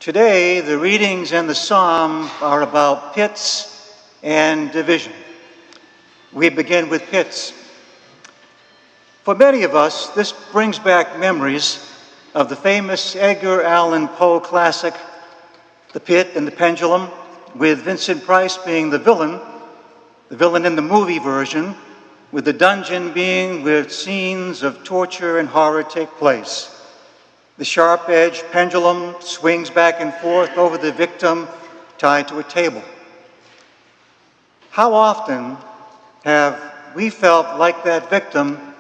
Today, the readings and the psalm are about pits and division. We begin with pits. For many of us, this brings back memories of the famous Edgar Allan Poe classic, The Pit and the Pendulum, with Vincent Price being the villain in the movie version, with the dungeon being where scenes of torture and horror take place. The sharp-edged pendulum swings back and forth over the victim tied to a table. How often have we felt like that victim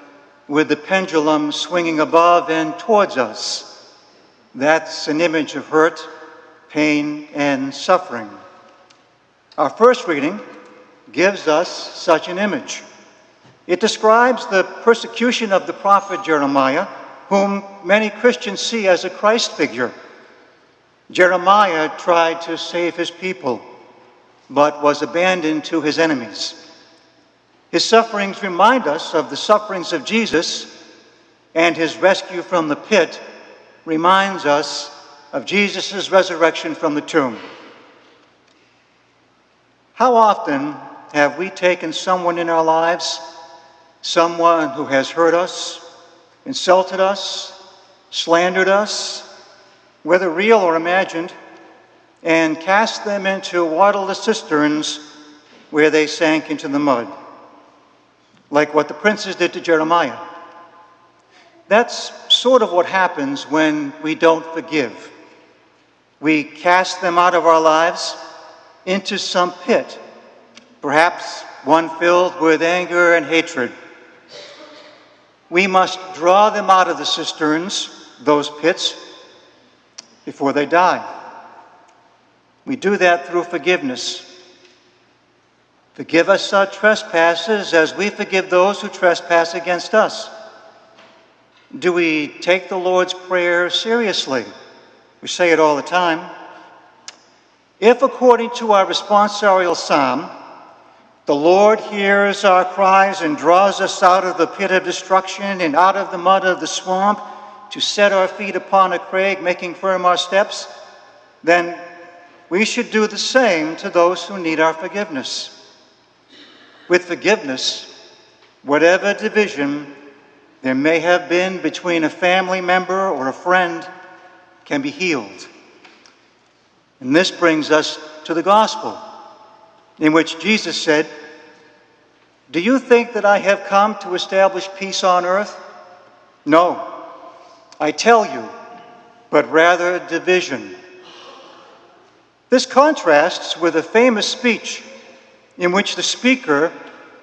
with the pendulum swinging above and towards us? That's an image of hurt, pain, and suffering. Our first reading gives us such an image. It describes the persecution of the prophet Jeremiah, whom many Christians see as a Christ figure. Jeremiah tried to save his people, but was abandoned to his enemies. His sufferings remind us of the sufferings of Jesus, and his rescue from the pit reminds us of Jesus' resurrection from the tomb. How often have we taken someone in our lives, someone who has hurt us, insulted us, slandered us, whether real or imagined, and cast them into waterless cisterns where they sank into the mud, like what the princes did to Jeremiah? That's sort of what happens when we don't forgive. We cast them out of our lives into some pit, perhaps one filled with anger and hatred. We must draw them out of the cisterns, those pits, before they die. We do that through forgiveness. Forgive us our trespasses as we forgive those who trespass against us. Do we take the Lord's Prayer seriously? We say it all the time. If, according to our responsorial psalm, the Lord hears our cries and draws us out of the pit of destruction and out of the mud of the swamp to set our feet upon a crag, making firm our steps, then we should do the same to those who need our forgiveness. With forgiveness, whatever division there may have been between a family member or a friend can be healed. And this brings us to the gospel, in which Jesus said, "Do you think that I have come to establish peace on earth? No, I tell you, but rather division." This contrasts with a famous speech in which the speaker,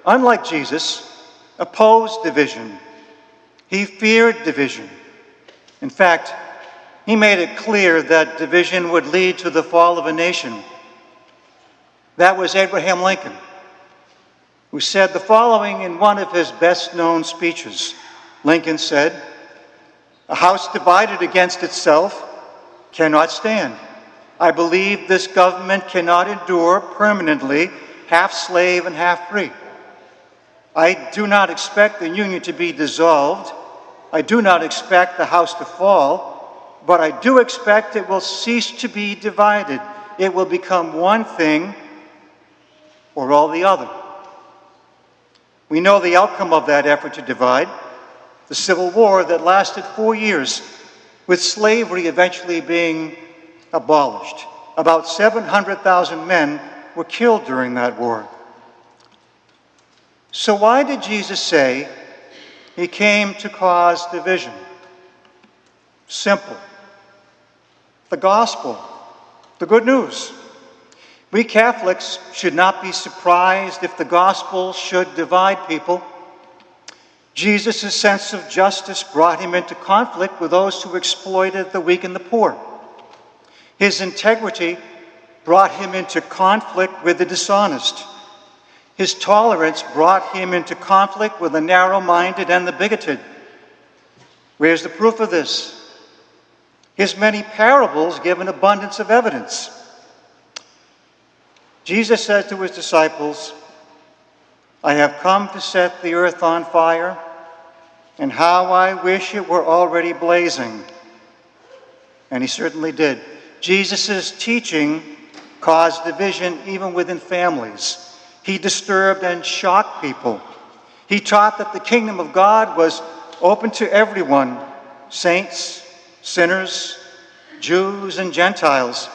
unlike Jesus, opposed division. He feared division. In fact, he made it clear that division would lead to the fall of a nation. That was Abraham Lincoln, who said the following in one of his best-known speeches. Lincoln said, "A house divided against itself cannot stand. I believe this government cannot endure permanently half slave and half free. I do not expect the Union to be dissolved. I do not expect the house to fall, but I do expect it will cease to be divided. It will become one thing or all the other." We know the outcome of that effort to divide, the Civil War that lasted 4 years, with slavery eventually being abolished. About 700,000 men were killed during that war. So why did Jesus say he came to cause division? Simple. The gospel, the good news. We Catholics should not be surprised if the gospel should divide people. Jesus' sense of justice brought him into conflict with those who exploited the weak and the poor. His integrity brought him into conflict with the dishonest. His tolerance brought him into conflict with the narrow-minded and the bigoted. Where's the proof of this? His many parables give an abundance of evidence. Jesus said to his disciples, "I have come to set the earth on fire, and how I wish it were already blazing." And he certainly did. Jesus' teaching caused division even within families. He disturbed and shocked people. He taught that the kingdom of God was open to everyone, saints, sinners, Jews, and Gentiles.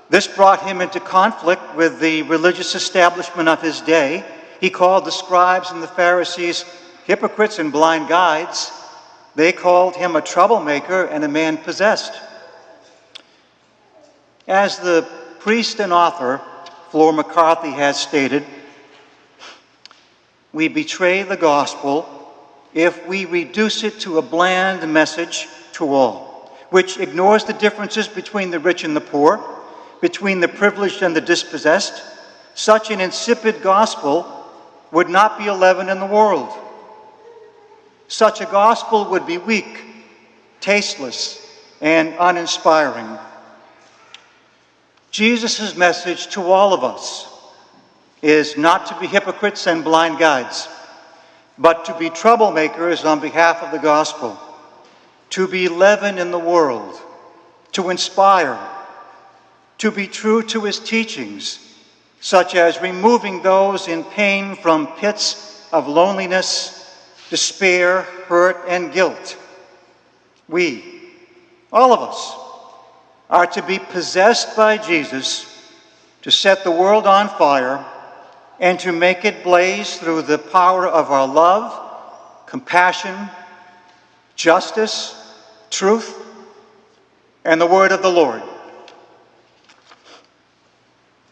This brought him into conflict with the religious establishment of his day. He called the scribes and the Pharisees hypocrites and blind guides. They called him a troublemaker and a man possessed. As the priest and author, Flora McCarthy, has stated, we betray the gospel if we reduce it to a bland message to all, which ignores the differences between the rich and the poor, between the privileged and the dispossessed. Such an insipid gospel would not be a leaven in the world. Such a gospel would be weak, tasteless, and uninspiring. Jesus' message to all of us is not to be hypocrites and blind guides, but to be troublemakers on behalf of the gospel, to be leaven in the world, to inspire, to be true to his teachings, such as removing those in pain from pits of loneliness, despair, hurt, and guilt. We, all of us, are to be possessed by Jesus to set the world on fire and to make it blaze through the power of our love, compassion, justice, truth, and the word of the Lord.